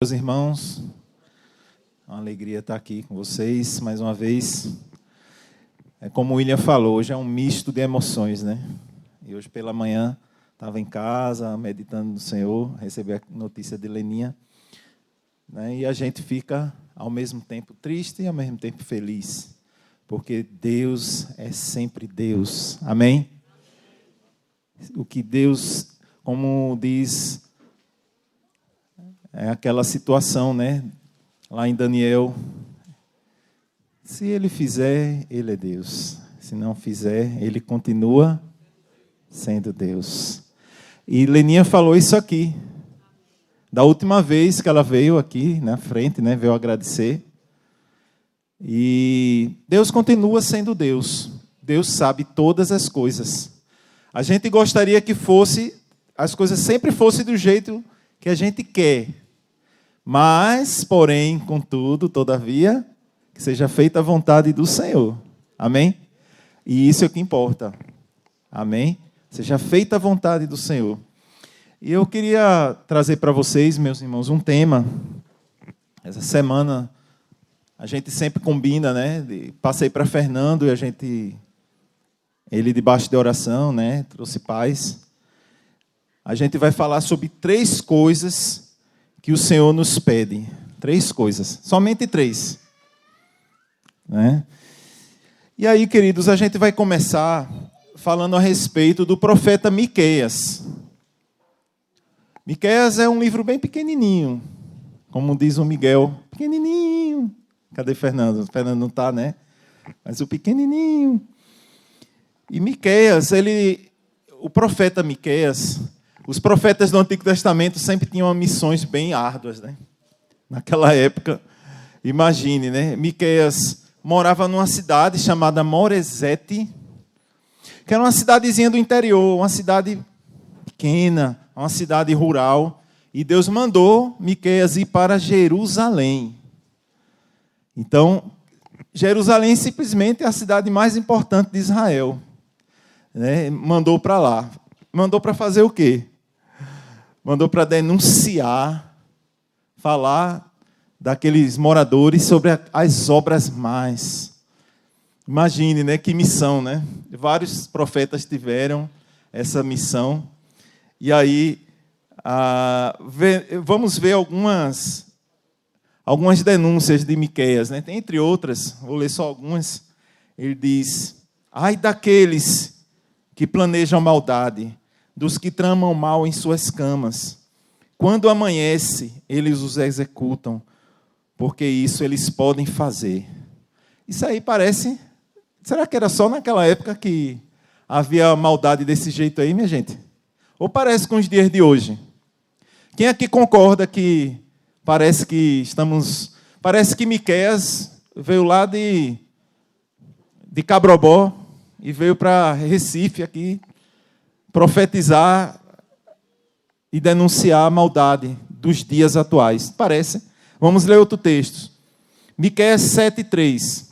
Meus irmãos, é uma alegria estar aqui com vocês mais uma vez. É como o William falou, hoje é um misto de emoções, né? E hoje pela manhã estava em casa, meditando no Senhor, recebi a notícia de Leninha, né? E a gente fica ao mesmo tempo triste e ao mesmo tempo feliz, porque Deus é sempre Deus. Amém? O que Deus, como diz, é aquela situação, né? Lá em Daniel, se ele fizer, ele é Deus. Se não fizer, ele continua sendo Deus. E Leninha falou isso aqui. Da última vez que ela veio aqui na frente, né? Veio agradecer. E Deus continua sendo Deus. Deus sabe todas as coisas. A gente gostaria que as coisas sempre fossem do jeito que a gente quer. Mas, porém, contudo, todavia, que seja feita a vontade do Senhor. Amém? E isso é o que importa. Amém? Seja feita a vontade do Senhor. E eu queria trazer para vocês, meus irmãos, um tema. Essa semana, a gente sempre combina, né? Passei para Fernando e ele debaixo de oração, né? Trouxe paz. A gente vai falar sobre 3 coisas que o Senhor nos pede. 3 coisas. Somente 3. Né? E aí, queridos, a gente vai começar falando a respeito do profeta Miqueias. Miqueias é um livro bem pequenininho. Como diz o Miguel. Pequenininho. Cadê Fernando? O Fernando não está, né? Mas o pequenininho. E Miqueias, o profeta Miqueias... Os profetas do Antigo Testamento sempre tinham missões bem árduas, né? Naquela época, imagine, né? Miqueias morava numa cidade chamada Moresete, que era uma cidadezinha do interior, uma cidade pequena, uma cidade rural. E Deus mandou Miqueias ir para Jerusalém. Então, Jerusalém simplesmente é a cidade mais importante de Israel. Né? Mandou para lá. Mandou para fazer o quê? Mandou para denunciar, falar daqueles moradores sobre as obras más. Imagine, né? Que missão, né? Vários profetas tiveram essa missão. E aí, vamos ver algumas denúncias de Miqueias, né? Entre outras, vou ler só algumas. Ele diz: ai daqueles que planejam maldade, dos que tramam mal em suas camas. Quando amanhece, eles os executam, porque isso eles podem fazer. Isso aí parece... Será que era só naquela época que havia maldade desse jeito aí, minha gente? Ou parece com os dias de hoje? Quem aqui concorda que parece que Miqueias veio lá de Cabrobó e veio para Recife aqui, profetizar e denunciar a maldade dos dias atuais. Parece. Vamos ler outro texto. Miqueias 7:3.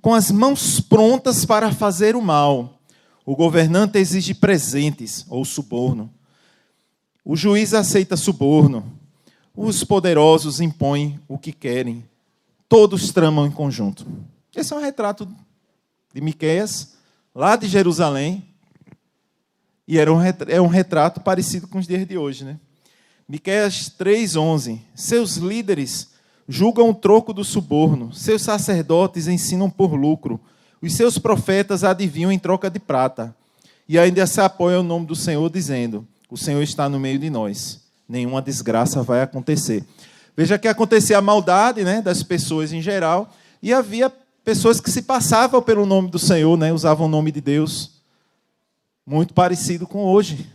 Com as mãos prontas para fazer o mal, o governante exige presentes ou suborno. O juiz aceita suborno. Os poderosos impõem o que querem. Todos tramam em conjunto. Esse é um retrato de Miqueias, lá de Jerusalém, e é um retrato parecido com os dias de hoje, né? Miqueias 3:11. Seus líderes julgam o troco do suborno, seus sacerdotes ensinam por lucro, os seus profetas adivinham em troca de prata, e ainda se apoiam no nome do Senhor, dizendo: o Senhor está no meio de nós, nenhuma desgraça vai acontecer. Veja que acontecia a maldade, né, das pessoas em geral, e havia pessoas que se passavam pelo nome do Senhor, né? Usavam o nome de Deus. Muito parecido com hoje.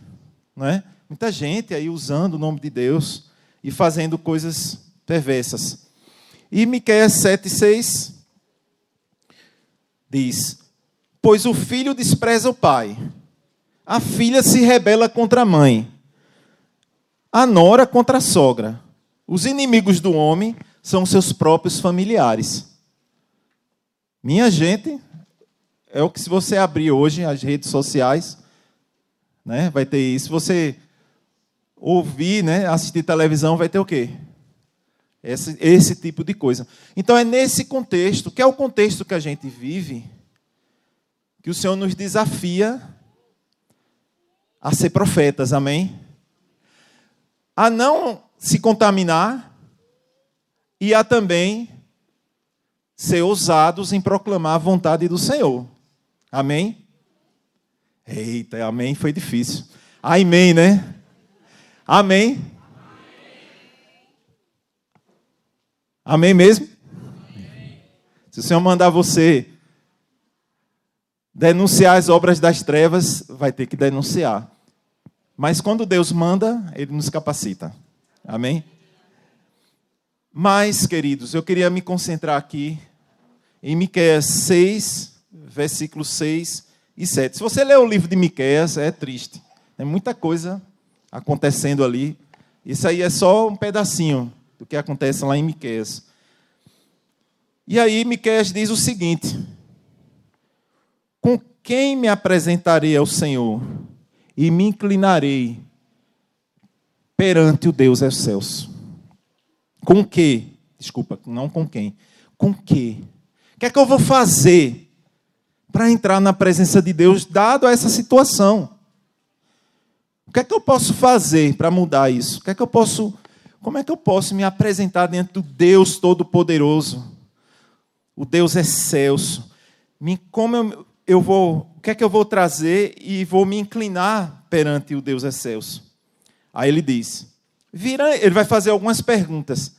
Né? Muita gente aí usando o nome de Deus e fazendo coisas perversas. E Miqueias 7:6 diz: pois o filho despreza o pai, a filha se rebela contra a mãe, a nora contra a sogra. Os inimigos do homem são seus próprios familiares. Minha gente, é o que se você abrir hoje as redes sociais, né, vai ter isso. ouvir, né, assistir televisão, vai ter o quê? Esse tipo de coisa. Então é nesse contexto, que é o contexto que a gente vive, que o Senhor nos desafia a ser profetas, amém? A não se contaminar e a também ser ousados em proclamar a vontade do Senhor. Amém? Eita, amém foi difícil. Amém, né? Amém. Amém mesmo? Amém. Se o Senhor mandar você denunciar as obras das trevas, vai ter que denunciar. Mas quando Deus manda, Ele nos capacita. Amém? Mas, queridos, eu queria me concentrar aqui em Miqueias 6, versículos 6 e 7. Se você ler o livro de Miqueias, é triste. Tem muita coisa acontecendo ali. Isso aí é só um pedacinho do que acontece lá em Miqueias. E aí Miqueias diz o seguinte: com quem me apresentarei ao Senhor e me inclinarei perante o Deus dos céus? Com que? Desculpa, não com quem. Com que? O que é que eu vou fazer para entrar na presença de Deus, dado essa situação? O que é que eu posso fazer para mudar isso? Como é que eu posso me apresentar diante do Deus Todo-Poderoso, o Deus excelso? O que é que eu vou trazer e vou me inclinar perante o Deus excelso? Aí ele diz, ele vai fazer algumas perguntas.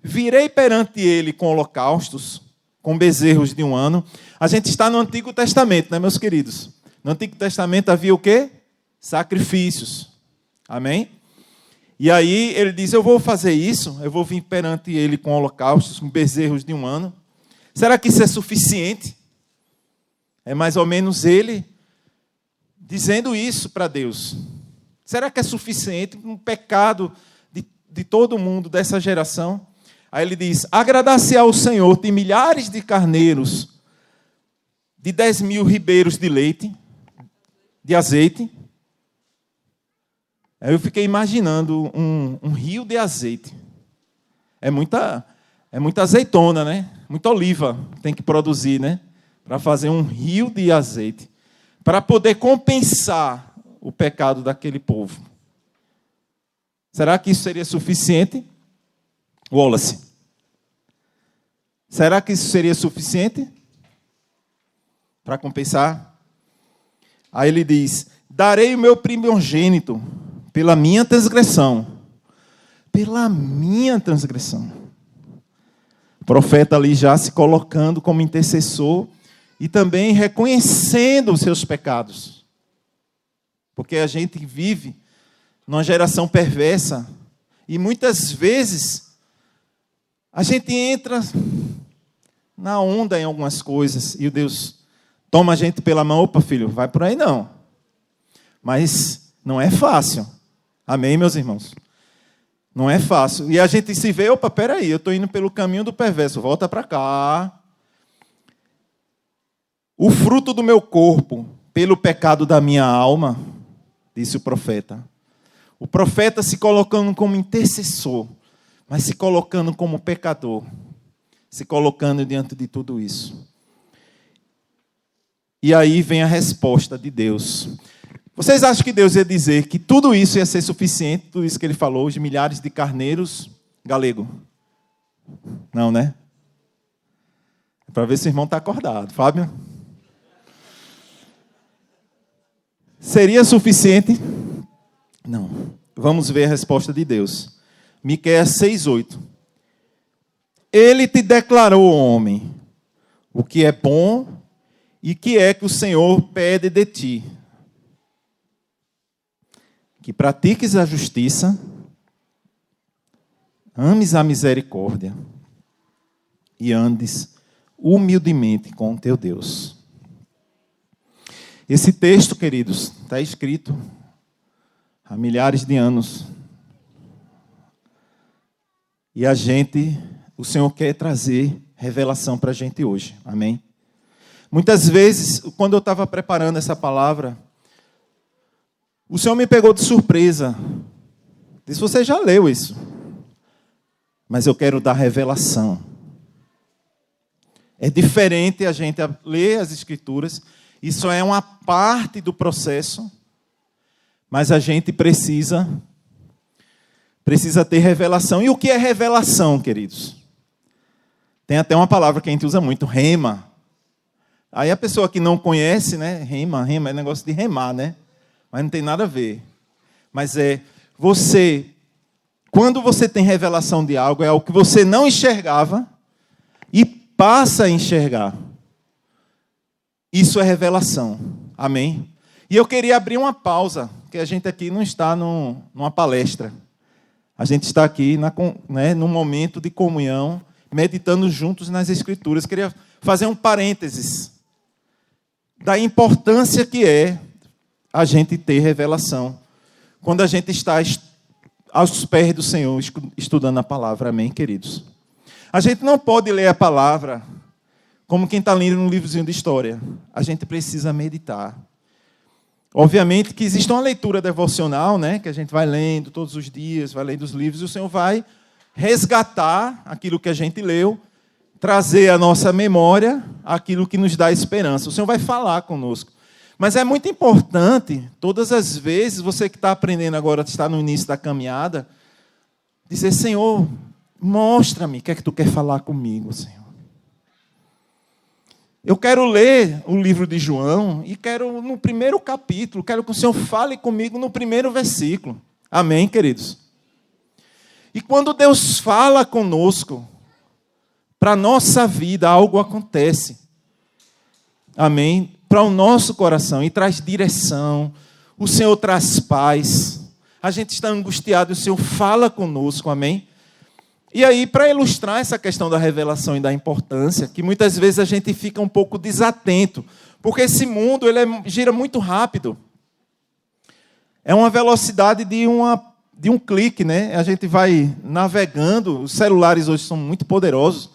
Virei perante ele com holocaustos, com bezerros de 1 ano. A gente está no Antigo Testamento, né, meus queridos? No Antigo Testamento havia o quê? Sacrifícios. Amém? E aí ele diz, eu vou fazer isso, eu vou vir perante ele com holocaustos, com bezerros de 1 ano. Será que isso é suficiente? É mais ou menos ele dizendo isso para Deus. Será que é suficiente um pecado de todo mundo dessa geração? Aí ele diz, agradar-se ao Senhor de milhares de carneiros, de 10.000 ribeiros de leite, de azeite. Aí eu fiquei imaginando um rio de azeite. É muita azeitona, né? Muita oliva tem que produzir, né? Para fazer um rio de azeite. Para poder compensar o pecado daquele povo. Será que isso seria suficiente? Wallace. Será que isso seria suficiente para compensar? Aí ele diz, darei o meu primogênito pela minha transgressão. Pela minha transgressão. O profeta ali já se colocando como intercessor e também reconhecendo os seus pecados. Porque a gente vive numa geração perversa e muitas vezes a gente entra na onda em algumas coisas e o Deus toma a gente pela mão. Opa, filho, vai por aí não. Mas não é fácil. Amém, meus irmãos? Não é fácil. E a gente se vê, opa, peraí, eu estou indo pelo caminho do perverso, volta para cá. O fruto do meu corpo, pelo pecado da minha alma, disse o profeta. O profeta se colocando como intercessor, mas se colocando como pecador, se colocando diante de tudo isso. E aí vem a resposta de Deus. Vocês acham que Deus ia dizer que tudo isso ia ser suficiente, tudo isso que ele falou, os milhares de carneiros, galego? Não, né? É para ver se o irmão está acordado. Fábio? Seria suficiente? Não. Vamos ver a resposta de Deus. Miqueias 6:8. Ele te declarou, homem, o que é bom e que é que o Senhor pede de ti. Que pratiques a justiça, ames a misericórdia e andes humildemente com o teu Deus. Esse texto, queridos, está escrito há milhares de anos. E o Senhor quer trazer revelação para a gente hoje. Amém? Muitas vezes, quando eu estava preparando essa palavra, o Senhor me pegou de surpresa. Diz, você já leu isso. Mas eu quero dar revelação. É diferente a gente ler as Escrituras. Isso é uma parte do processo. Mas a gente precisa ter revelação. E o que é revelação, queridos? Tem até uma palavra que a gente usa muito, rema. Aí a pessoa que não conhece, né? Rema é negócio de remar, né? Mas não tem nada a ver. Mas quando você tem revelação de algo, é algo que você não enxergava e passa a enxergar. Isso é revelação. Amém? E eu queria abrir uma pausa, porque a gente aqui não está numa palestra. A gente está aqui num momento de comunhão, meditando juntos nas Escrituras. Queria fazer um parênteses da importância que é a gente ter revelação quando a gente está aos pés do Senhor estudando a palavra. Amém, queridos? A gente não pode ler a palavra como quem está lendo um livrozinho de história. A gente precisa meditar. Obviamente que existe uma leitura devocional, né, que a gente vai lendo todos os dias, vai lendo os livros, e o Senhor vai resgatar aquilo que a gente leu, trazer à nossa memória aquilo que nos dá esperança. O Senhor vai falar conosco. Mas é muito importante, todas as vezes, você que está aprendendo agora, está no início da caminhada, dizer, Senhor, mostra-me o que é que tu quer falar comigo, Senhor. Eu quero ler o livro de João e quero, no primeiro capítulo, quero que o Senhor fale comigo no primeiro versículo. Amém, queridos? E quando Deus fala conosco, para a nossa vida, algo acontece. Amém? Para o nosso coração, e traz direção, o Senhor traz paz. A gente está angustiado, o Senhor fala conosco, amém? E aí, para ilustrar essa questão da revelação e da importância, que muitas vezes a gente fica um pouco desatento, porque esse mundo gira muito rápido. É uma velocidade de um clique, né? A gente vai navegando, os celulares hoje são muito poderosos,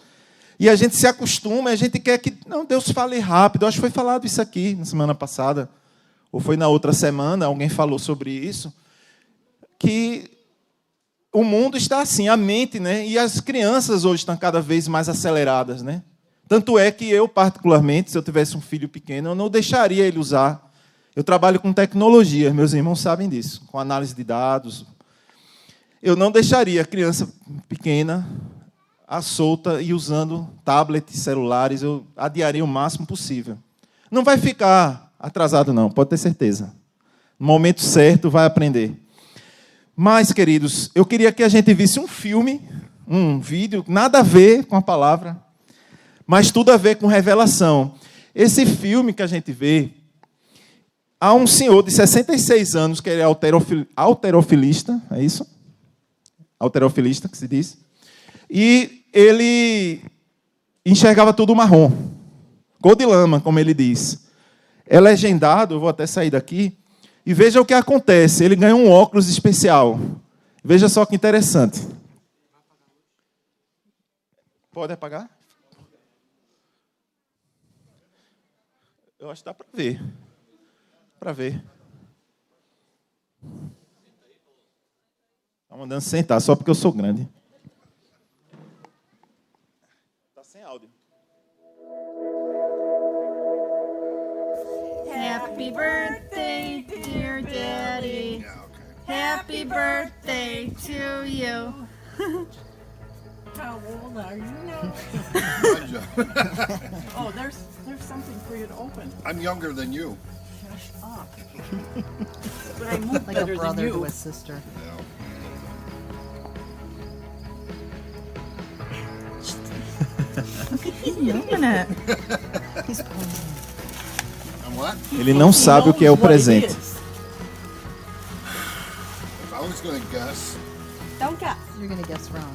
e a gente se acostuma, a gente quer que Deus fale rápido. Eu acho que foi falado isso aqui na semana passada, ou foi na outra semana, alguém falou sobre isso, que o mundo está assim, a mente, né? E as crianças hoje estão cada vez mais aceleradas, né? Tanto é que eu, particularmente, se eu tivesse um filho pequeno, eu não deixaria ele usar. Eu trabalho com tecnologia, meus irmãos sabem disso, com análise de dados. Eu não deixaria a criança pequena à solta e usando tablets, celulares. Eu adiaria o máximo possível. Não vai ficar atrasado, não, pode ter certeza. No momento certo, vai aprender. Mas, queridos, eu queria que a gente visse um filme, um vídeo, nada a ver com a palavra, mas tudo a ver com revelação. Esse filme que a gente vê, há um senhor de 66 anos, que ele é halterofilista, é isso? Halterofilista, que se diz. E ele enxergava tudo marrom, cor de lama, como ele diz. É legendado, eu vou até sair daqui, e veja o que acontece. Ele ganha um óculos especial. Veja só que interessante. Pode apagar? Eu acho que dá para ver. Para ver. Está mandando sentar, só porque eu sou grande. Está sem áudio. Happy birthday, dear Daddy. Happy birthday to you. How old are you now? Oh, there's something for you to open. I'm younger than you. Shut up. But I move Like a better than brother you. to a sister. Open it. He's posing. I'm what? Ele não sabe o que é o presente. If I was going to guess, Don't guess. You're gonna guess wrong.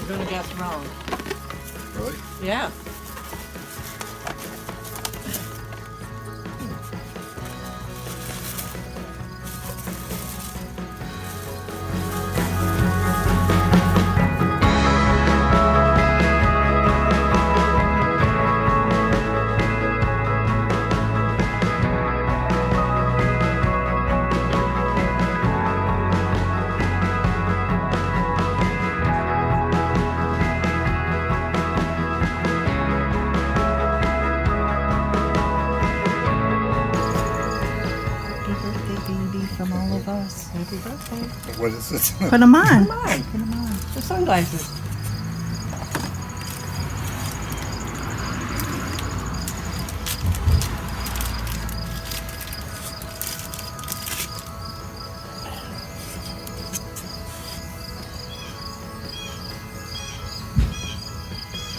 You're gonna guess wrong. really? Yeah. What is it? Put them on. Hi, put them on. The sunglasses.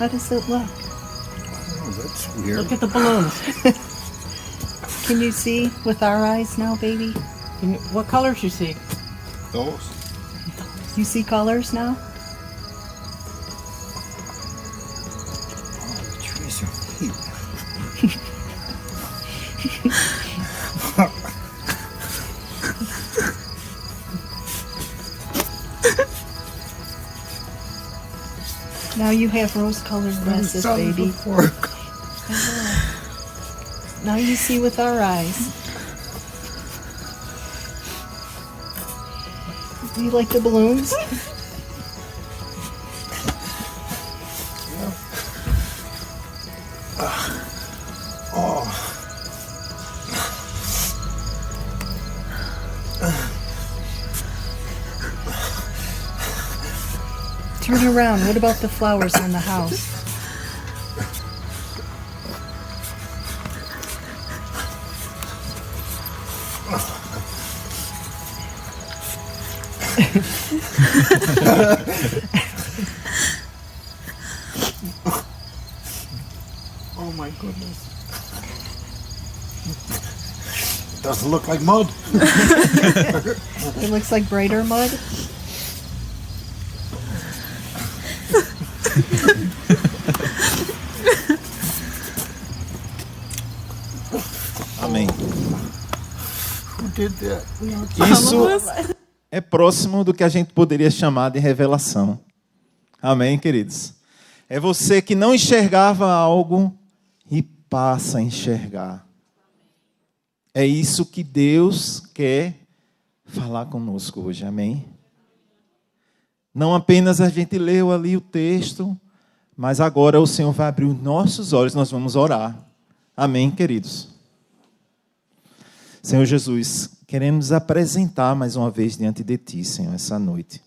How does it look? Oh, that's weird. Look at the balloons. Can you see with our eyes now, baby? What colors you see? Those? You see colors now? Oh, the trees are neat. Now you have rose-colored glasses, baby. Before. Now you see with our eyes. Do you like the balloons? Turn around. What about the flowers on the house? Oh my goodness. It doesn't look like mud. It looks like brighter mud. Amém. Who did that? Isso é próximo do que a gente poderia chamar de revelação. Amém, queridos? É você que não enxergava algo e passa a enxergar. É isso que Deus quer falar conosco hoje, amém? Não apenas a gente leu ali o texto, mas agora o Senhor vai abrir os nossos olhos, nós vamos orar. Amém, queridos? Senhor Jesus, queremos apresentar mais uma vez diante de Ti, Senhor, essa noite.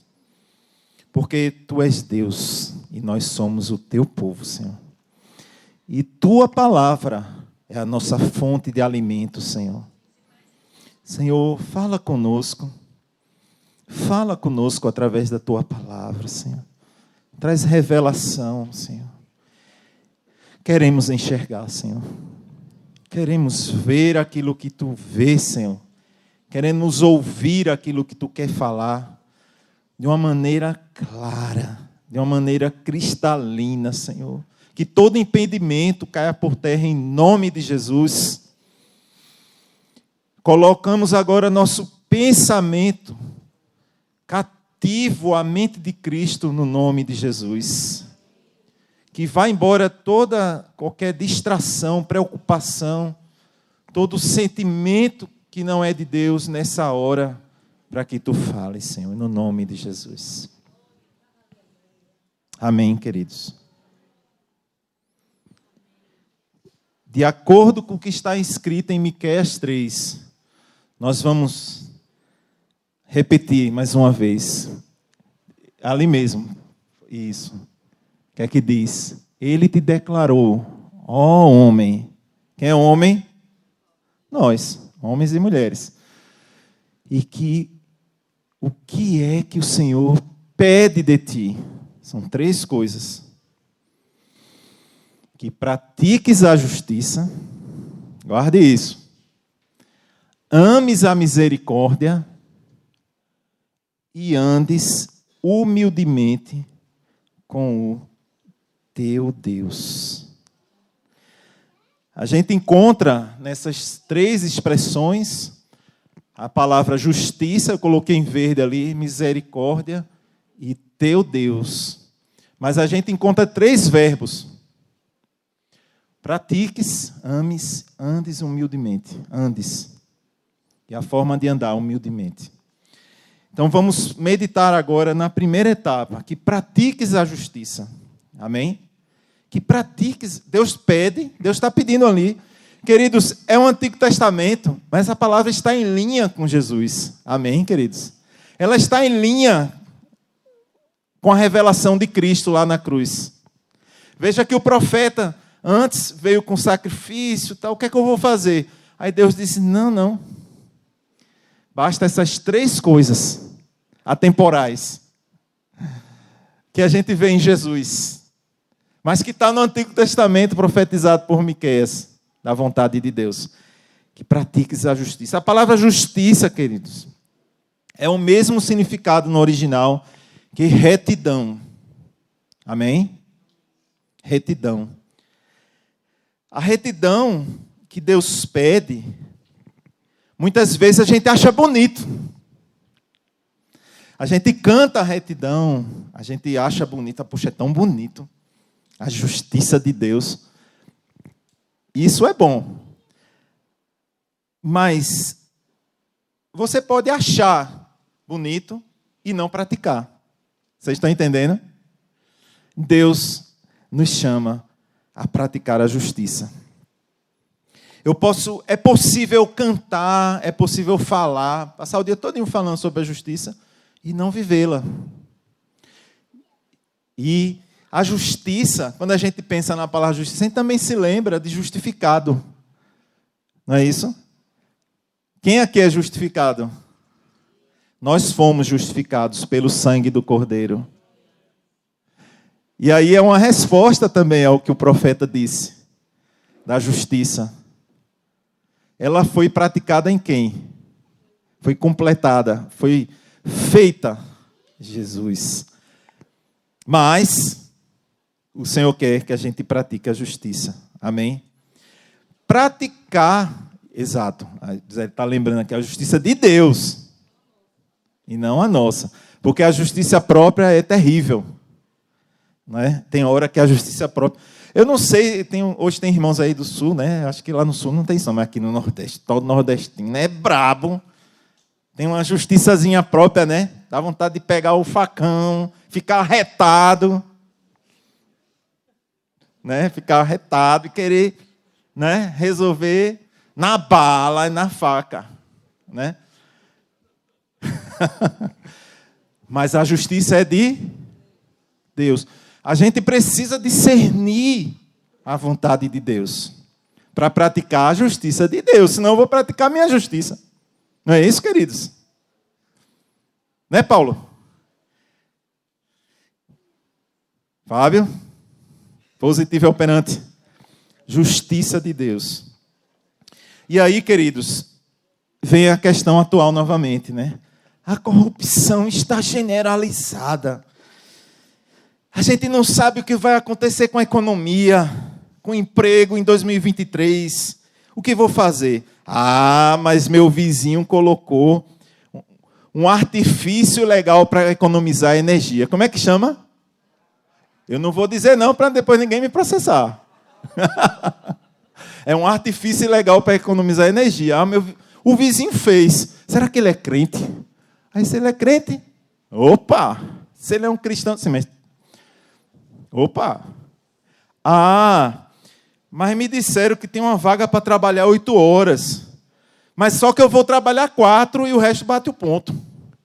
Porque Tu és Deus e nós somos o Teu povo, Senhor. E Tua palavra é a nossa fonte de alimento, Senhor. Senhor, fala conosco. Fala conosco através da Tua palavra, Senhor. Traz revelação, Senhor. Queremos enxergar, Senhor. Queremos ver aquilo que Tu vês, Senhor. Queremos ouvir aquilo que Tu quer falar de uma maneira clara, de uma maneira cristalina, Senhor. Que todo impedimento caia por terra em nome de Jesus. Colocamos agora nosso pensamento cativo à mente de Cristo no nome de Jesus. Que vá embora qualquer distração, preocupação, todo sentimento que não é de Deus nessa hora, para que Tu fales, Senhor, no nome de Jesus. Amém, queridos. De acordo com o que está escrito em Miqueias 3, nós vamos repetir mais uma vez. Ali mesmo. Isso. O que é que diz? Ele te declarou, ó homem. Quem é homem? Nós, homens e mulheres. E que o que é que o Senhor pede de ti? São 3 coisas. Que pratiques a justiça, guarde isso. Ames a misericórdia e andes humildemente com o teu Deus. A gente encontra nessas 3 expressões a palavra justiça, eu coloquei em verde ali, misericórdia e teu Deus. Mas a gente encontra 3 verbos. Pratiques, ames, andes humildemente. Andes. E a forma de andar humildemente. Então vamos meditar agora na primeira etapa, que pratiques a justiça. Amém? Que pratiques, Deus pede, Deus está pedindo ali. Queridos, é o Antigo Testamento, mas essa palavra está em linha com Jesus. Amém, queridos? ela está em linha com a revelação de Cristo lá na cruz. Veja que o profeta antes veio com sacrifício, tal, o que é que eu vou fazer? Aí Deus disse, não. Basta essas 3 coisas atemporais que a gente vê em Jesus, mas que está no Antigo Testamento profetizado por Miqueias, da vontade de Deus, que pratiques a justiça. A palavra justiça, queridos, é o mesmo significado no original que retidão. Amém? Retidão. A retidão que Deus pede, muitas vezes a gente acha bonito. A gente canta a retidão, a gente acha bonita, poxa, é tão bonito. A justiça de Deus. Isso é bom. Mas você pode achar bonito e não praticar. Vocês estão entendendo? Deus nos chama a praticar a justiça. É possível cantar, é possível falar, passar o dia todo falando sobre a justiça e não vivê-la. E a justiça, quando a gente pensa na palavra justiça, a gente também se lembra de justificado. Não é isso? Quem aqui é justificado? Nós fomos justificados pelo sangue do Cordeiro. E aí é uma resposta também ao que o profeta disse, da justiça. Ela foi praticada em quem? Foi completada, foi feita Jesus. Mas o Senhor quer que a gente pratique a justiça. Amém? Praticar, exato, ele está lembrando aqui, a justiça de Deus. E não a nossa. Porque a justiça própria é terrível. Não é? Tem hora que a justiça própria... Eu não sei, hoje tem irmãos aí do Sul, né? Acho que lá no Sul não tem isso, mas aqui no Nordeste, todo nordestino é brabo. Tem uma justiçazinha própria, né? Dá vontade de pegar o facão, ficar arretado. Né? Ficar arretado e querer, né, resolver na bala e na faca. Né? Mas a justiça é de Deus. A gente precisa discernir a vontade de Deus para praticar a justiça de Deus, senão eu vou praticar a minha justiça. Não é isso, queridos? Né, Paulo? Fábio? Positivo e operante. Justiça de Deus. E aí, queridos, vem a questão atual novamente, né? A corrupção está generalizada. A gente não sabe o que vai acontecer com a economia, com o emprego em 2023. O que vou fazer? Ah, mas meu vizinho colocou um artifício legal para economizar energia. Como é que chama? Eu não vou dizer não para depois ninguém me processar. É um artifício legal para economizar energia. Ah, o vizinho fez. Será que ele é crente? Aí se ele é crente, opa! Se ele é um cristão, sim, mas opa! Ah, mas me disseram que tem uma vaga para trabalhar 8 horas. Mas só que eu vou trabalhar 4 e o resto bate o ponto.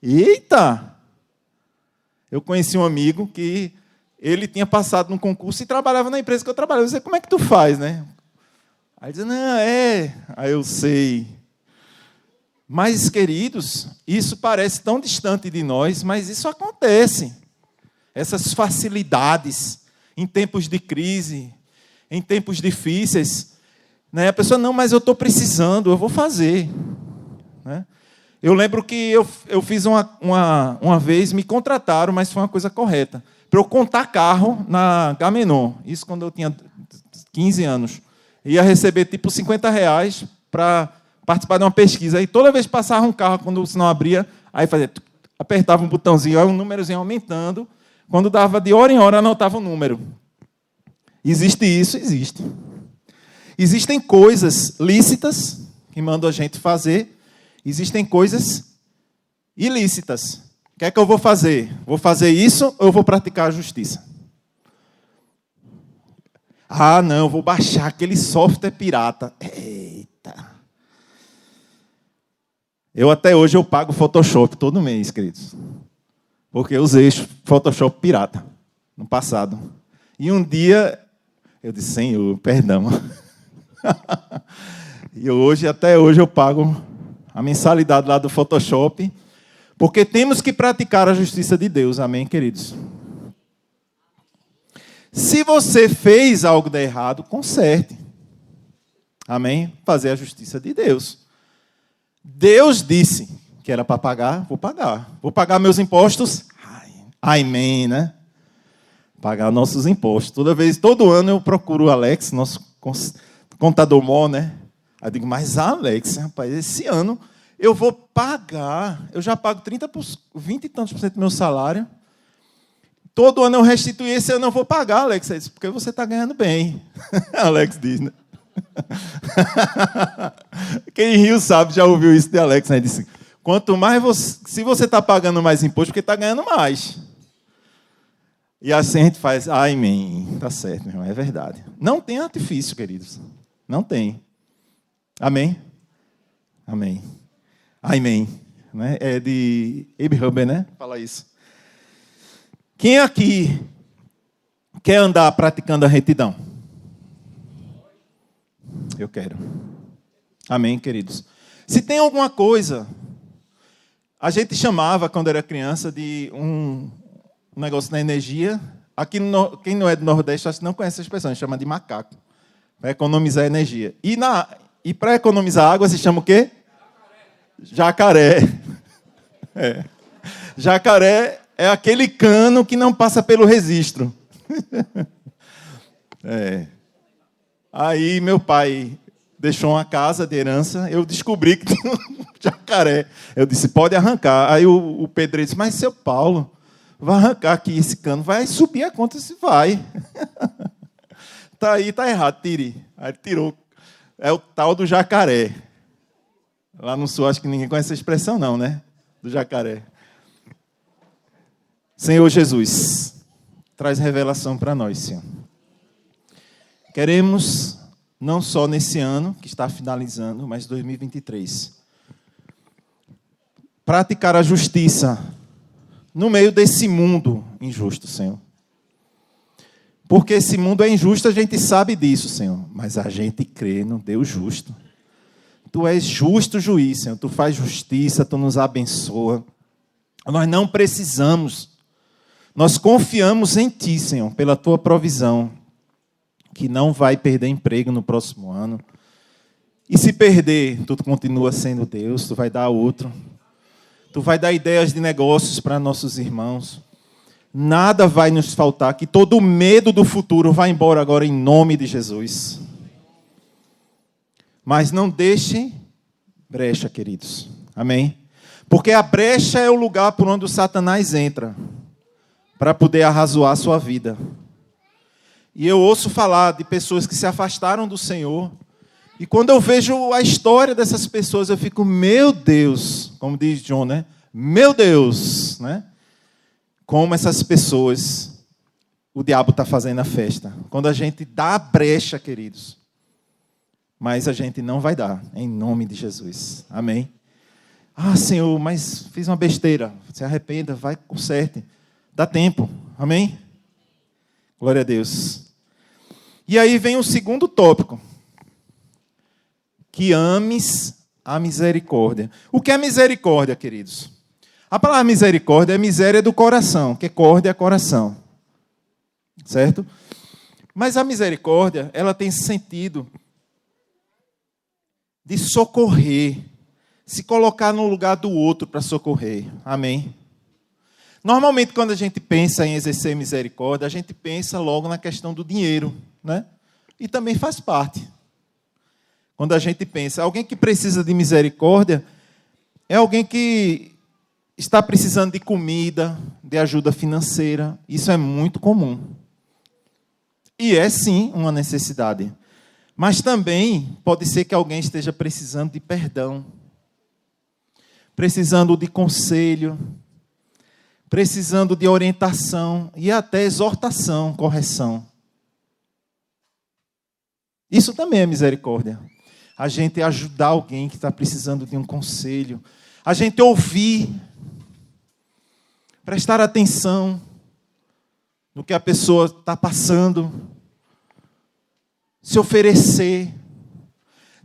Eita! Eu conheci um amigo que ele tinha passado num concurso e trabalhava na empresa que eu trabalhava. Eu disse, como é que tu faz, né? Aí ele disse, não, Aí eu sei. Mas, queridos, isso parece tão distante de nós, mas isso acontece. Essas facilidades em tempos de crise, em tempos difíceis. Né? A pessoa, não, mas eu estou precisando, eu vou fazer. Né? Eu lembro que eu fiz uma vez, me contrataram, mas foi uma coisa correta, para eu contar carro na Gamenon. Isso quando eu tinha 15 anos. Ia receber tipo R$50 para participar de uma pesquisa. Aí toda vez que passava um carro, quando o sinal abria, aí fazia, apertava um botãozinho, aí um númerozinho aumentando. Quando dava de hora em hora, anotava o número. Existe isso? Existe. Existem coisas lícitas que mandam a gente fazer. Existem coisas ilícitas. O que é que eu vou fazer? Vou fazer isso ou eu vou praticar a justiça? Ah, não, eu vou baixar aquele software pirata. Eita. Eu até hoje eu pago Photoshop todo mês, queridos. Porque eu usei Photoshop pirata no passado. E um dia eu disse, Senhor, perdão. E hoje, até hoje, eu pago a mensalidade lá do Photoshop, porque temos que praticar a justiça de Deus. Amém, queridos? Se você fez algo de errado, conserte. Amém? Fazer a justiça de Deus. Deus disse que era para pagar, vou pagar. Vou pagar meus impostos? Amém, né? Pagar nossos impostos. Todo ano eu procuro o Alex, nosso contador mó, né? Aí eu digo, mas Alex, rapaz, esse ano eu vou pagar. Eu já pago 20 e tantos por cento do meu salário. Todo ano eu restituí, esse ano eu vou pagar, Alex. Ele disse, porque você está ganhando bem. Alex diz, né? Quem riu sabe, já ouviu isso de Alex, né? Ele disse, quanto mais se você está pagando mais imposto, porque está ganhando mais. E assim a gente faz, amém, tá certo, meu irmão, é verdade. Não tem artifício, queridos. Não tem. Amém? Amém. Amém. Né? É de Abe Huber, né? Fala isso. Quem aqui quer andar praticando a retidão? Eu quero. Amém, queridos? Se tem alguma coisa, a gente chamava, quando era criança, de um negócio da energia. Aqui, quem não é do Nordeste, acho que não conhece essa expressão, a gente chama de macaco. Para economizar energia. E para economizar água, se chama o quê? Jacaré. É. Jacaré é aquele cano que não passa pelo registro. É. Aí meu pai deixou uma casa de herança, eu descobri que tinha um jacaré. Eu disse, pode arrancar. Aí o pedreiro disse, mas seu Paulo, vai arrancar aqui esse cano, vai subir a conta se vai. Tá aí, tá errado, tire. Aí tirou. É o tal do jacaré. Lá no sul, acho que ninguém conhece essa expressão não, né? Do jacaré. Senhor Jesus, traz revelação para nós, Senhor. Queremos, não só nesse ano, que está finalizando, mas 2023, praticar a justiça no meio desse mundo injusto, Senhor. Porque esse mundo é injusto, a gente sabe disso, Senhor. Mas a gente crê no Deus justo. Tu és justo juiz, Senhor. Tu faz justiça, Tu nos abençoa. Nós não precisamos. Nós confiamos em Ti, Senhor, pela Tua provisão. Que não vai perder emprego no próximo ano. E se perder, Tu continua sendo Deus. Tu vai dar outro. Tu vai dar ideias de negócios para nossos irmãos. Nada vai nos faltar, que todo o medo do futuro vai embora agora em nome de Jesus. Mas não deixe brecha, queridos. Amém? Porque a brecha é o lugar por onde o Satanás entra para poder arrazoar a sua vida. E eu ouço falar de pessoas que se afastaram do Senhor. E quando eu vejo a história dessas pessoas, eu fico, meu Deus, como diz John, né? Meu Deus, né? Como essas pessoas, o diabo está fazendo a festa. Quando a gente dá a brecha, queridos. Mas a gente não vai dar, em nome de Jesus. Amém? Ah, Senhor, mas fiz uma besteira. Se arrependa, vai, conserte. Dá tempo. Amém? Glória a Deus. E aí vem o segundo tópico. Que ames a misericórdia. O que é misericórdia, queridos? A palavra misericórdia é miséria do coração, que córdia é coração. Certo? Mas a misericórdia, ela tem sentido de socorrer, se colocar no lugar do outro para socorrer. Amém? Normalmente, quando a gente pensa em exercer misericórdia, a gente pensa logo na questão do dinheiro, né? E também faz parte. Quando a gente pensa, alguém que precisa de misericórdia é alguém que está precisando de comida, de ajuda financeira. Isso é muito comum. E é, sim, uma necessidade. Mas também pode ser que alguém esteja precisando de perdão, precisando de conselho, precisando de orientação e até exortação, correção. Isso também é misericórdia. A gente ajudar alguém que está precisando de um conselho, a gente ouvir, prestar atenção no que a pessoa está passando, se oferecer.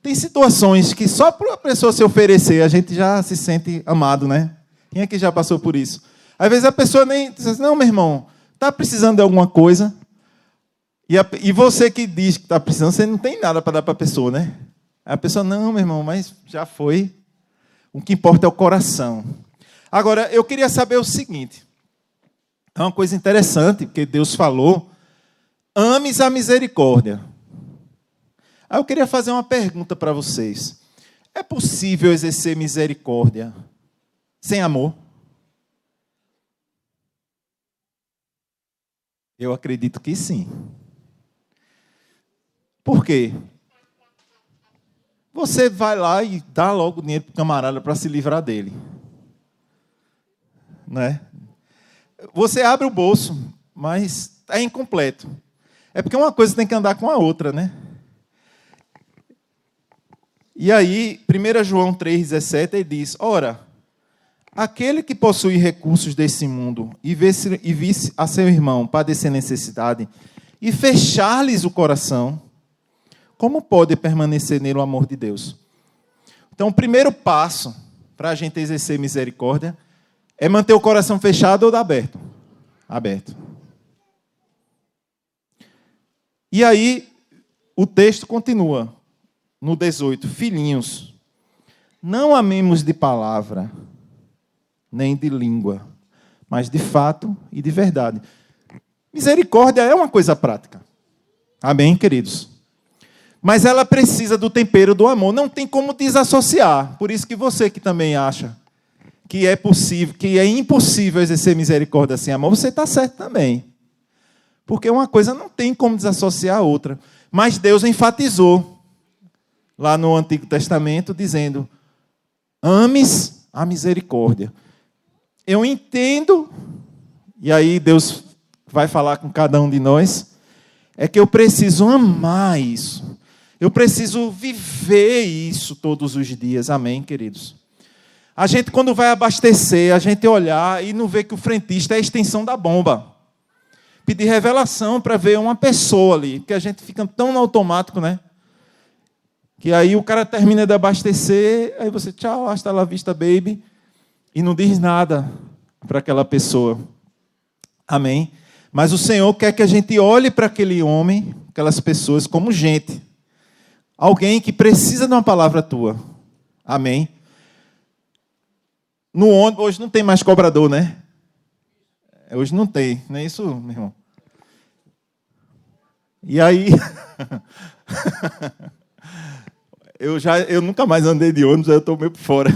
Tem situações que só por a pessoa se oferecer, a gente já se sente amado, né? Quem é que já passou por isso? Às vezes a pessoa nem diz assim, não, meu irmão, está precisando de alguma coisa? E você que diz que está precisando, você não tem nada para dar para a pessoa, né? Aí a pessoa, não, meu irmão, mas já foi. O que importa é o coração. Agora, eu queria saber o seguinte. É uma coisa interessante, porque Deus falou, ames a misericórdia. Aí eu queria fazer uma pergunta para vocês. É possível exercer misericórdia sem amor? Eu acredito que sim. Por quê? Você vai lá e dá logo dinheiro para o camarada para se livrar dele. Né? Você abre o bolso, mas é incompleto. É porque uma coisa tem que andar com a outra, né? E aí, 1 João 3,17, ele diz, ora, aquele que possui recursos desse mundo e visse a seu irmão padecer necessidade e fechar-lhes o coração, como pode permanecer nele o amor de Deus? Então, o primeiro passo para a gente exercer misericórdia é manter o coração fechado ou aberto? Aberto. E aí, o texto continua, no 18. Filhinhos, não amemos de palavra, nem de língua, mas de fato e de verdade. Misericórdia é uma coisa prática. Amém, queridos? Mas ela precisa do tempero do amor. Não tem como desassociar. Por isso que você que também acha que é possível, que é impossível exercer misericórdia sem amor, você está certo também. Porque uma coisa não tem como desassociar a outra. Mas Deus enfatizou lá no Antigo Testamento, dizendo, ames a misericórdia. Eu entendo, e aí Deus vai falar com cada um de nós, é que eu preciso amar isso. Eu preciso viver isso todos os dias. Amém, queridos? A gente, quando vai abastecer, a gente olhar e não vê que o frentista é a extensão da bomba. Pedir revelação para ver uma pessoa ali, porque a gente fica tão no automático, né? Que aí o cara termina de abastecer, aí você, tchau, hasta la vista, baby, e não diz nada para aquela pessoa. Amém? Mas o Senhor quer que a gente olhe para aquele homem, aquelas pessoas, como gente. Alguém que precisa de uma palavra tua. Amém? No ônibus, hoje não tem mais cobrador, né? Hoje não tem, não é isso, meu irmão? E aí... Eu nunca mais andei de ônibus, eu estou meio por fora.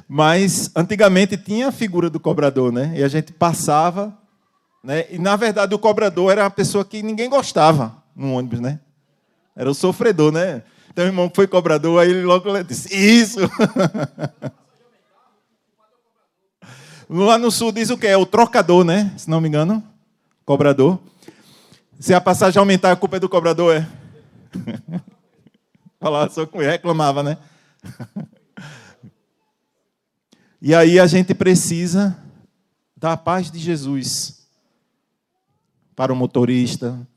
Mas, antigamente, tinha a figura do cobrador, né? E a gente passava, né? E, na verdade, o cobrador era uma pessoa que ninguém gostava no ônibus, né? Era o sofredor, né? Então, o irmão que foi cobrador, aí ele logo disse, isso! Lá no sul diz o quê? É o trocador, né? Se não me engano. Cobrador. Se a passagem aumentar, a culpa é do cobrador, é? Falava só com ele, reclamava, né? E aí a gente precisa da paz de Jesus para o motorista,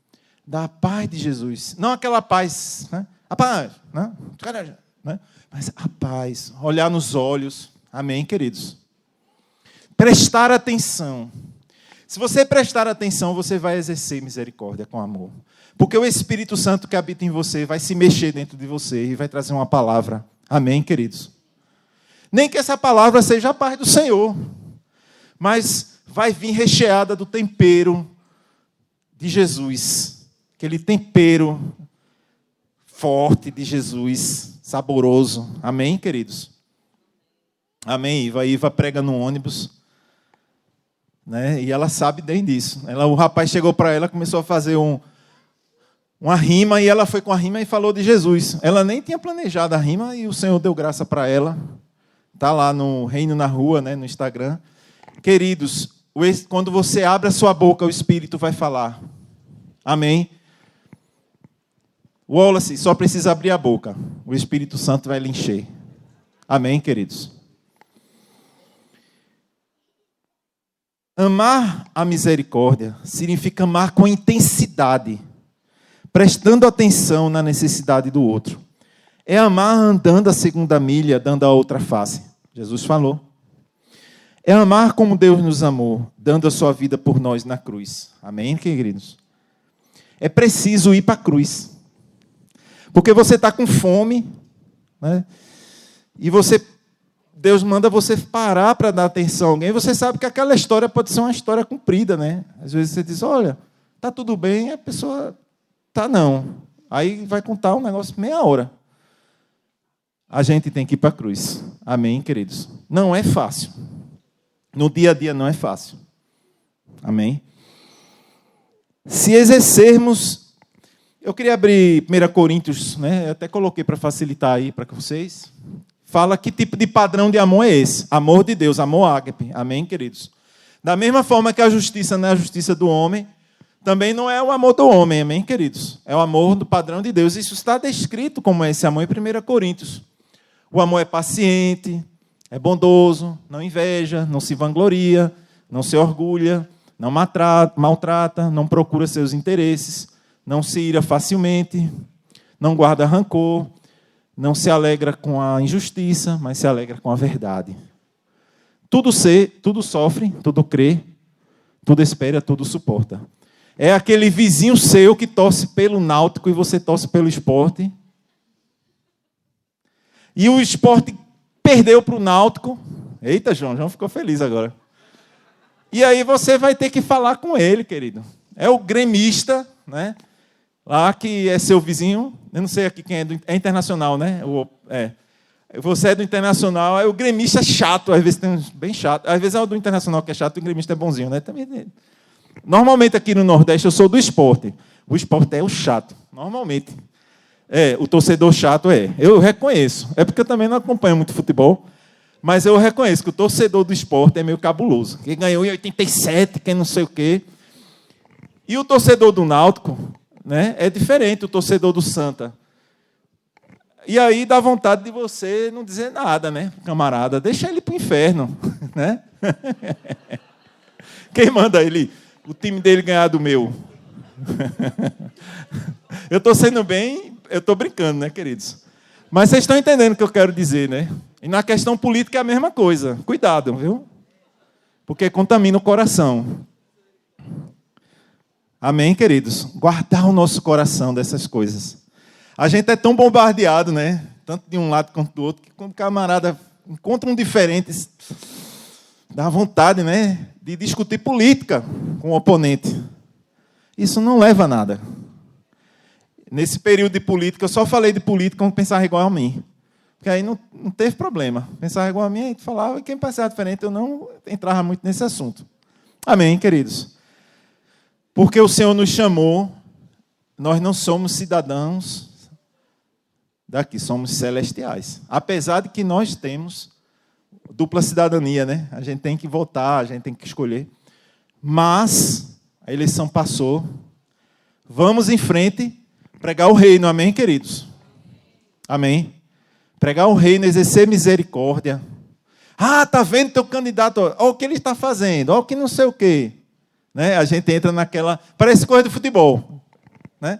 da paz de Jesus. Não aquela paz, né? A paz, né? Mas a paz, olhar nos olhos. Amém, queridos? Prestar atenção. Se você prestar atenção, você vai exercer misericórdia com amor. Porque o Espírito Santo que habita em você vai se mexer dentro de você e vai trazer uma palavra. Amém, queridos? Nem que essa palavra seja a paz do Senhor, mas vai vir recheada do tempero de Jesus. Aquele tempero forte de Jesus, saboroso. Amém, queridos? Amém. Iva prega no ônibus. Né? E ela sabe bem disso. O rapaz chegou para ela, começou a fazer uma rima, e ela foi com a rima e falou de Jesus. Ela nem tinha planejado a rima, e o Senhor deu graça para ela. Está lá no Reino na Rua, né, no Instagram. Queridos, quando você abre a sua boca, o Espírito vai falar. Amém? Wallace, só precisa abrir a boca. O Espírito Santo vai lhe encher. Amém, queridos? Amar a misericórdia significa amar com intensidade, prestando atenção na necessidade do outro. É amar andando a segunda milha, dando a outra face. Jesus falou. É amar como Deus nos amou, dando a sua vida por nós na cruz. Amém, queridos? É preciso ir para a cruz. Porque você está com fome, né? E Deus manda você parar para dar atenção a alguém. Você sabe que aquela história pode ser uma história comprida, né? Às vezes você diz, olha, está tudo bem, a pessoa tá não. Aí vai contar um negócio meia hora. A gente tem que ir para a cruz. Amém, queridos? Não é fácil. No dia a dia não é fácil. Amém? Se exercermos... Eu queria abrir 1 Coríntios, né? Eu até coloquei para facilitar aí para vocês. Fala que tipo de padrão de amor é esse. Amor de Deus, amor ágape. Amém, queridos? Da mesma forma que a justiça não é a justiça do homem, também não é o amor do homem, amém, queridos? É o amor do padrão de Deus. Isso está descrito como é esse amor em 1 Coríntios. O amor é paciente, é bondoso, não inveja, não se vangloria, não se orgulha, não maltrata, não procura seus interesses, não se ira facilmente, não guarda rancor, não se alegra com a injustiça, mas se alegra com a verdade. Tudo sofre, tudo crê, tudo espera, tudo suporta. É aquele vizinho seu que torce pelo Náutico e você torce pelo Sport. E o Sport perdeu para o Náutico. Eita, João ficou feliz agora. E aí você vai ter que falar com ele, querido. É o gremista, né? Lá que é seu vizinho. Eu não sei aqui quem é. É Internacional, né? Você é do Internacional. É o gremista chato. Às vezes tem uns bem chato. Às vezes é o do Internacional que é chato e o gremista é bonzinho, né? Também. Normalmente aqui no Nordeste eu sou do Sport. O Sport é o chato. Normalmente. O torcedor chato é. Eu reconheço. É porque eu também não acompanho muito futebol. Mas eu reconheço que o torcedor do Sport é meio cabuloso. Quem ganhou em 87, quem não sei o quê. E o torcedor do Náutico, né, é diferente, o torcedor do Santa. E aí dá vontade de você não dizer nada, né, camarada? Deixa ele para o inferno. Né? Quem manda ele? O time dele ganhar do meu. Eu estou sendo bem, eu estou brincando, né, queridos? Mas vocês estão entendendo o que eu quero dizer, né? E na questão política é a mesma coisa. Cuidado, viu? Porque contamina o coração. Amém, queridos? Guardar o nosso coração dessas coisas. A gente é tão bombardeado, né? Tanto de um lado quanto do outro, que quando o camarada encontra um diferente, dá vontade, né, de discutir política com o oponente. Isso não leva a nada. Nesse período de política, eu só falei de política quando pensava igual a mim. Porque aí não teve problema. Pensava igual a mim, a gente falava, e quem pensava diferente, eu não entrava muito nesse assunto. Amém, queridos? Porque o Senhor nos chamou, nós não somos cidadãos daqui, somos celestiais. Apesar de que nós temos dupla cidadania, né? A gente tem que votar, a gente tem que escolher. Mas a eleição passou. Vamos em frente, pregar o reino, amém, queridos? Amém? Pregar o reino, exercer misericórdia. Ah, tá vendo teu candidato? Olha o que ele está fazendo, olha o que não sei o quê. Né? A gente entra naquela... Parece coisa de futebol. Né?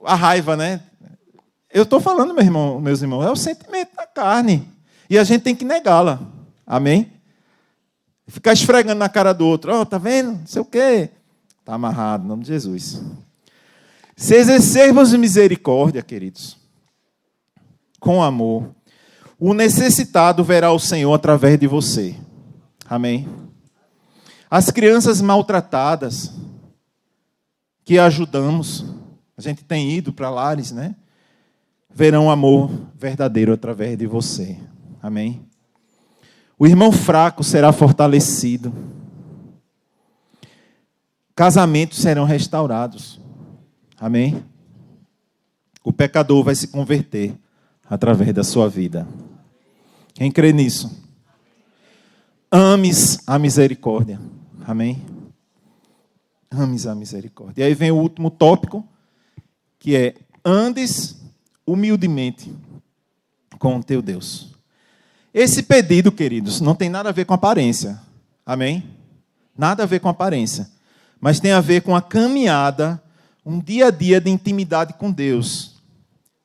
A raiva, né? Eu estou falando, meus irmãos, é o sentimento da carne. E a gente tem que negá-la. Amém? Ficar esfregando na cara do outro. Ó, tá vendo? Não sei o quê. Está amarrado, em nome de Jesus. Se exercermos misericórdia, queridos, com amor, o necessitado verá o Senhor através de você. Amém? As crianças maltratadas, que ajudamos, a gente tem ido para lares, né? Verão amor verdadeiro através de você. Amém? O irmão fraco será fortalecido. Casamentos serão restaurados. Amém? O pecador vai se converter através da sua vida. Quem crê nisso? Ames a misericórdia. Amém? Ames a misericórdia. E aí vem o último tópico, que é: andes humildemente com o teu Deus. Esse pedido, queridos, não tem nada a ver com aparência. Amém? Nada a ver com aparência. Mas tem a ver com a caminhada, um dia a dia de intimidade com Deus.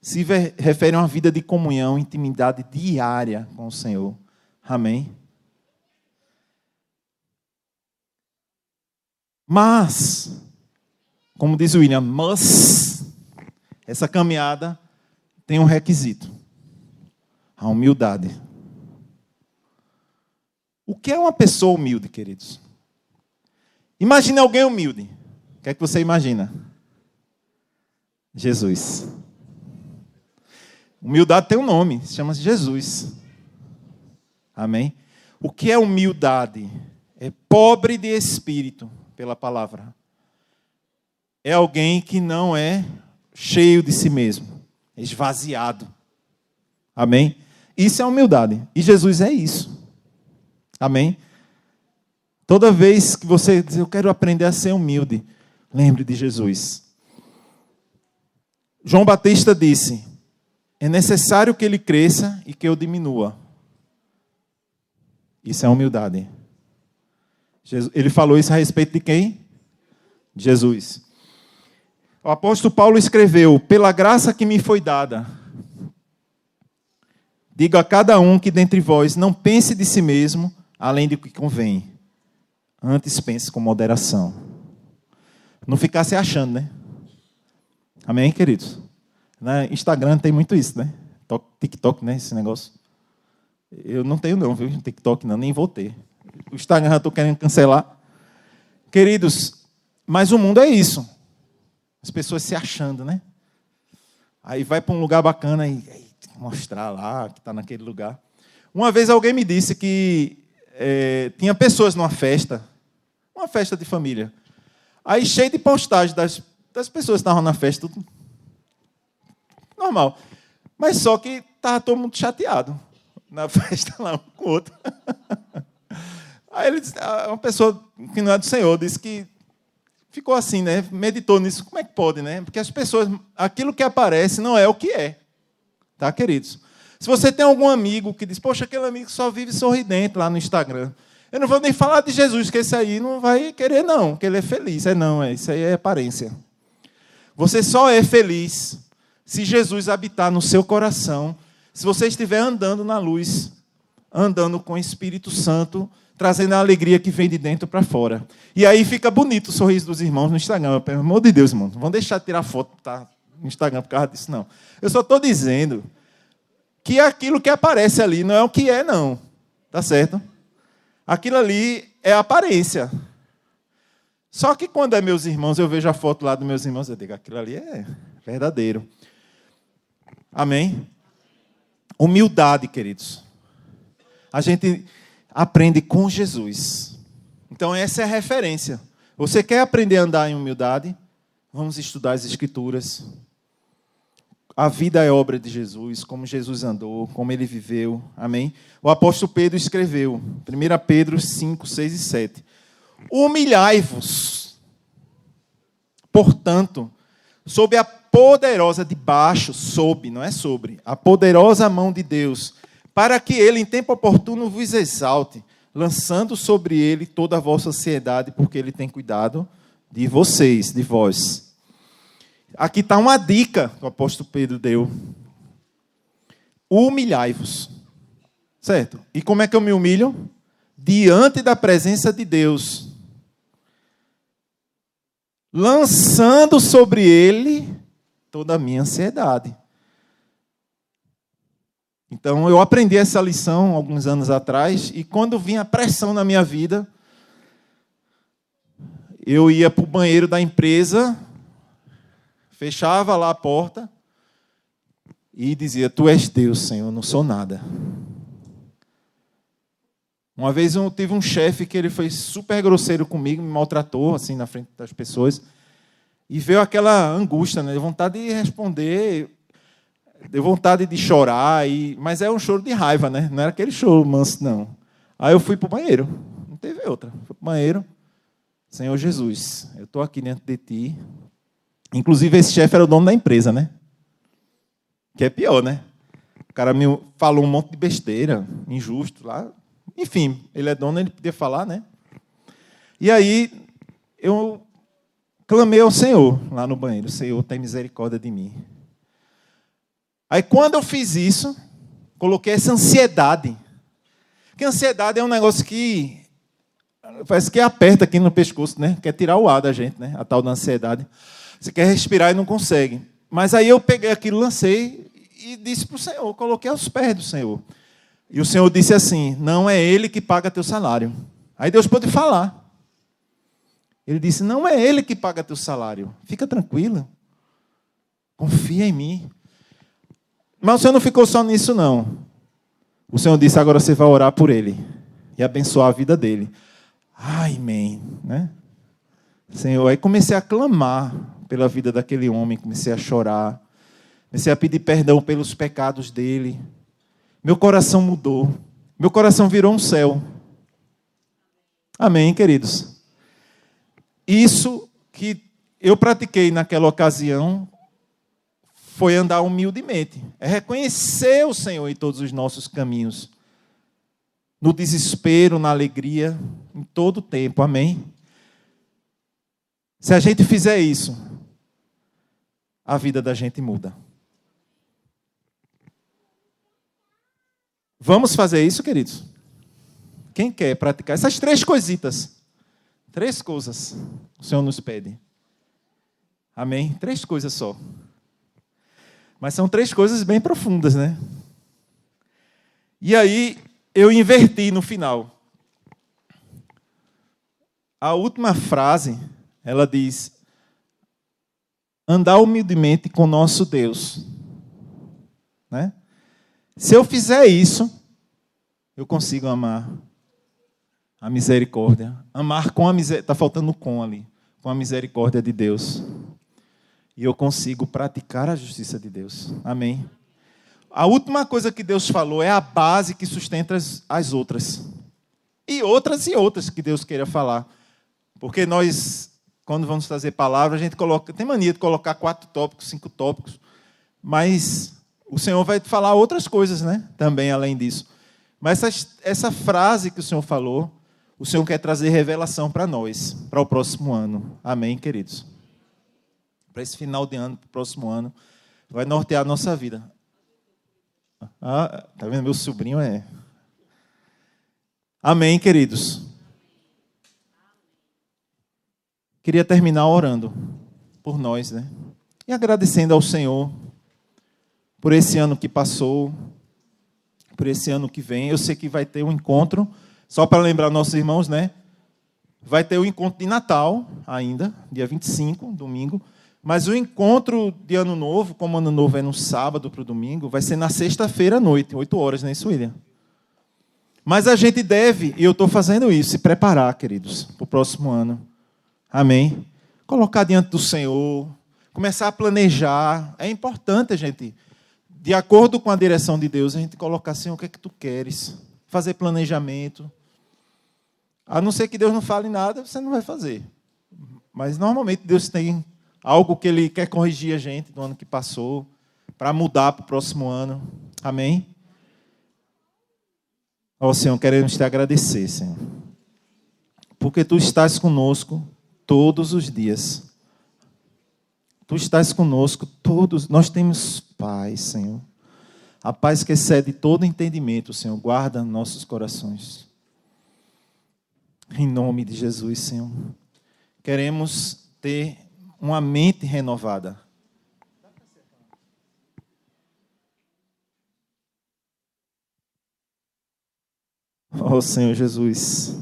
Se refere a uma vida de comunhão, intimidade diária com o Senhor. Amém? Mas, como diz o William, essa caminhada tem um requisito: a humildade. O que é uma pessoa humilde, queridos? Imagine alguém humilde. O que é que você imagina? Jesus. Humildade tem um nome, se chama Jesus. Amém? O que é humildade? É pobre de espírito, pela palavra. É alguém que não é cheio de si mesmo, é esvaziado. Amém? Isso é humildade. E Jesus é isso. Amém? Toda vez que você diz, eu quero aprender a ser humilde, lembre de Jesus. João Batista disse, é necessário que ele cresça e que eu diminua. Isso é humildade. Ele falou isso a respeito de quem? Jesus. O apóstolo Paulo escreveu, pela graça que me foi dada, digo a cada um que dentre vós não pense de si mesmo, além do que convém. Antes pense com moderação. Não ficar se achando, né? Amém, queridos? Na Instagram tem muito isso, né? TikTok, né? Esse negócio. Eu não tenho não, viu? TikTok não, nem vou ter. O Instagram eu estou querendo cancelar. Queridos, mas o mundo é isso. As pessoas se achando, né? Aí vai para um lugar bacana e mostrar lá que está naquele lugar. Uma vez alguém me disse que tinha pessoas numa festa, uma festa de família. Aí cheio de postagem das pessoas que estavam na festa, tudo normal. Mas só que estava todo mundo chateado na festa lá, um com o outro. Aí ele disse, uma pessoa que não é do Senhor, disse que ficou assim, né? Meditou nisso. Como é que pode, né? Porque as pessoas, aquilo que aparece não é o que é. Tá, queridos? Se você tem algum amigo que diz, poxa, aquele amigo só vive sorridente lá no Instagram. Eu não vou nem falar de Jesus, que esse aí não vai querer, não, que ele é feliz. Isso aí é aparência. Você só é feliz se Jesus habitar no seu coração, se você estiver andando na luz, andando com o Espírito Santo, trazendo a alegria que vem de dentro para fora. E aí fica bonito o sorriso dos irmãos no Instagram. Pelo amor de Deus, irmão, não vão deixar de tirar foto tá, no Instagram por causa disso, não. Eu só estou dizendo que aquilo que aparece ali não é o que é, não. Tá certo? Aquilo ali é aparência. Só que quando é meus irmãos, eu vejo a foto lá dos meus irmãos, eu digo, aquilo ali é verdadeiro. Amém? Humildade, queridos. A gente aprende com Jesus. Então, essa é a referência. Você quer aprender a andar em humildade? Vamos estudar as Escrituras. A vida é obra de Jesus, como Jesus andou, como ele viveu. Amém? O apóstolo Pedro escreveu, 1 Pedro 5, 6 e 7. Humilhai-vos, portanto, sob a poderosa, não é sobre, a poderosa mão de Deus, para que ele, em tempo oportuno, vos exalte, lançando sobre ele toda a vossa ansiedade, porque ele tem cuidado de vocês, de vós. Aqui está uma dica que o apóstolo Pedro deu. Humilhai-vos. Certo? E como é que eu me humilho? Diante da presença de Deus. Lançando sobre ele toda a minha ansiedade. Então, eu aprendi essa lição alguns anos atrás, e quando vinha a pressão na minha vida, eu ia para o banheiro da empresa, fechava lá a porta e dizia, tu és Deus, Senhor, eu não sou nada. Uma vez eu tive um chefe que ele foi super grosseiro comigo, me maltratou assim na frente das pessoas, e veio aquela angústia, né? Deu vontade de responder, deu vontade de chorar, mas é um choro de raiva, né? Não era aquele choro manso, não. Aí eu fui para o banheiro, não teve outra. Fui para o banheiro, Senhor Jesus, eu estou aqui dentro de Ti. Inclusive, esse chefe era o dono da empresa, né? Que é pior, né? cara me falou um monte de besteira, injusto lá. Enfim, ele é dono, ele podia falar, né? E aí, eu clamei ao Senhor lá no banheiro. Senhor, tem misericórdia de mim. Aí, quando eu fiz isso, coloquei essa ansiedade. Porque a ansiedade é um negócio que parece que aperta aqui no pescoço, né? Quer tirar o ar da gente, né? A tal da ansiedade. Você quer respirar e não consegue. Mas aí eu peguei aquilo, lancei e disse para o Senhor, coloquei aos pés do Senhor. E o Senhor disse assim, não é Ele que paga teu salário. Aí Deus pôde falar. Ele disse, não é Ele que paga teu salário. Fica tranquila. Confia em mim. Mas o Senhor não ficou só nisso, não. O Senhor disse, agora você vai orar por ele e abençoar a vida dele. Ai, amém. Né? Senhor, aí comecei a clamar pela vida daquele homem, comecei a chorar, comecei a pedir perdão pelos pecados dele. Meu coração mudou, meu coração virou um céu. Amém, queridos? Isso que eu pratiquei naquela ocasião foi andar humildemente. É reconhecer o Senhor em todos os nossos caminhos. No desespero, na alegria, em todo o tempo. Amém? Se a gente fizer isso, a vida da gente muda. Vamos fazer isso, queridos? Quem quer praticar essas 3 coisitas? 3 coisas o Senhor nos pede. Amém? 3 coisas só. Mas são 3 coisas bem profundas, né? E aí, eu inverti no final. A última frase, ela diz, andar humildemente com nosso Deus. Né? Se eu fizer isso, eu consigo amar a misericórdia. Amar com a misericórdia, está faltando com ali, com a misericórdia de Deus. E eu consigo praticar a justiça de Deus. Amém? A última coisa que Deus falou é a base que sustenta as outras. E outras que Deus queira falar. Porque nós, quando vamos fazer palavra, a gente tem mania de colocar 4 tópicos, 5 tópicos. Mas o Senhor vai falar outras coisas, né? Também além disso. Mas essa frase que o Senhor falou, o Senhor quer trazer revelação para nós, para o próximo ano. Amém, queridos? Para esse final de ano, para o próximo ano, vai nortear a nossa vida. Ah, tá vendo? Meu sobrinho é. Amém, queridos. Queria terminar orando por nós, né? E agradecendo ao Senhor por esse ano que passou, por esse ano que vem. Eu sei que vai ter um encontro, só para lembrar nossos irmãos, né? Vai ter o encontro de Natal ainda, dia 25, domingo. Mas o encontro de Ano Novo, como Ano Novo é no sábado para o domingo, vai ser na sexta-feira à noite, 8 horas, não é isso, William? Mas a gente deve, e eu estou fazendo isso, se preparar, queridos, para o próximo ano. Amém? Colocar diante do Senhor, começar a planejar. É importante a gente, de acordo com a direção de Deus, a gente colocar assim, o que é que tu queres? Fazer planejamento. A não ser que Deus não fale nada, você não vai fazer. Mas normalmente Deus tem algo que Ele quer corrigir a gente do ano que passou, para mudar para o próximo ano. Amém? Ó Senhor, queremos te agradecer, Senhor. Porque Tu estás conosco todos os dias. Tu estás conosco todos. Nós temos paz, Senhor. A paz que excede todo entendimento, Senhor. Guarda nossos corações. Em nome de Jesus, Senhor. Queremos ter uma mente renovada. Oh, Senhor Jesus.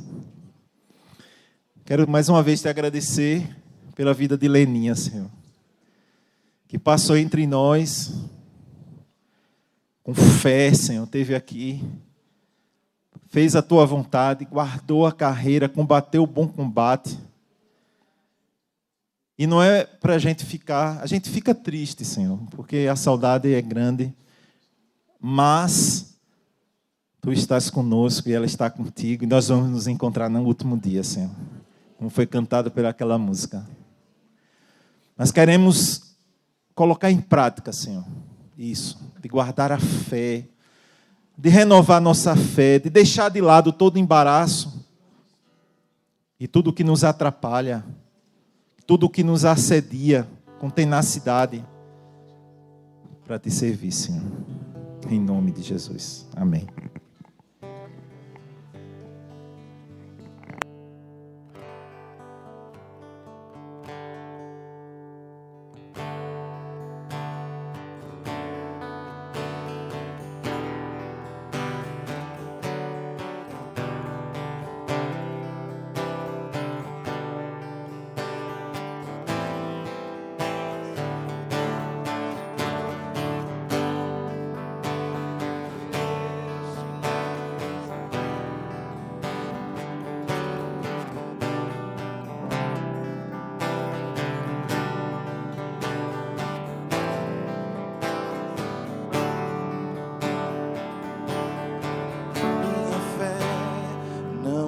Quero mais uma vez te agradecer pela vida de Leninha, Senhor. Que passou entre nós com fé, Senhor. Esteve aqui. Fez a tua vontade, guardou a carreira, combateu o bom combate. E não é para a gente fica triste, Senhor, porque a saudade é grande, mas Tu estás conosco e ela está contigo, e nós vamos nos encontrar no último dia, Senhor, como foi cantado pelaquela música. Nós queremos colocar em prática, Senhor, Isso, de guardar a fé, de renovar nossa fé, de deixar de lado todo embaraço e tudo que nos atrapalha, tudo que nos assedia com tenacidade para te servir, Senhor. Em nome de Jesus. Amém.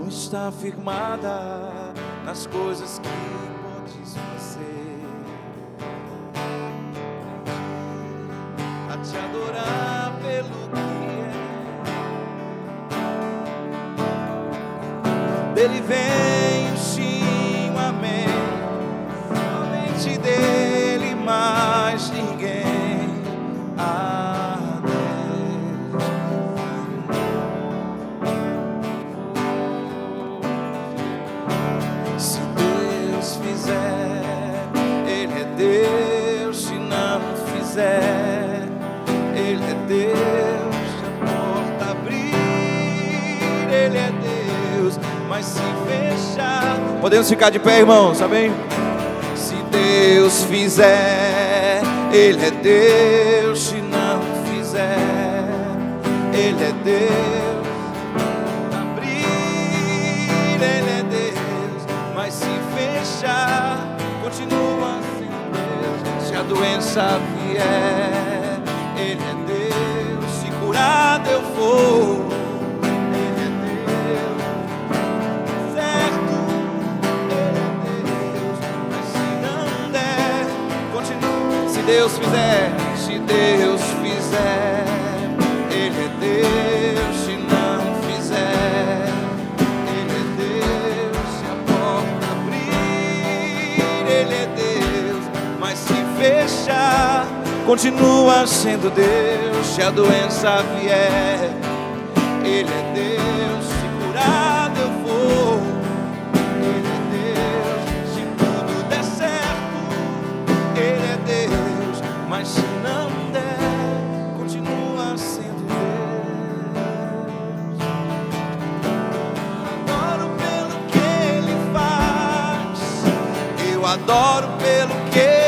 Está firmada nas coisas que podes fazer, a te adorar pelo que é. Dele vem o sim, o amém, somente dele, mais ninguém. Ele é Deus, a porta abrir, Ele é Deus, mas se fechar. Podemos ficar de pé, irmãos, amém? Se Deus fizer, Ele é Deus, se não fizer, Ele é Deus, abrir, Ele é Deus, mas se fechar, continua sendo Deus. Se a doença vier, Ele é Deus, se curado eu for, Ele é Deus, certo, Ele é Deus, mas se não der, continua. Se Deus fizer, se Deus fizer, Ele é Deus, se não fizer, Ele é Deus, se a porta abrir, Ele é Deus, mas se fechar, continua sendo Deus. Se a doença vier, Ele é Deus, se curado eu for, Ele é Deus, se tudo der certo, Ele é Deus, mas se não der, continua sendo Deus. Adoro pelo que Ele faz, eu adoro pelo que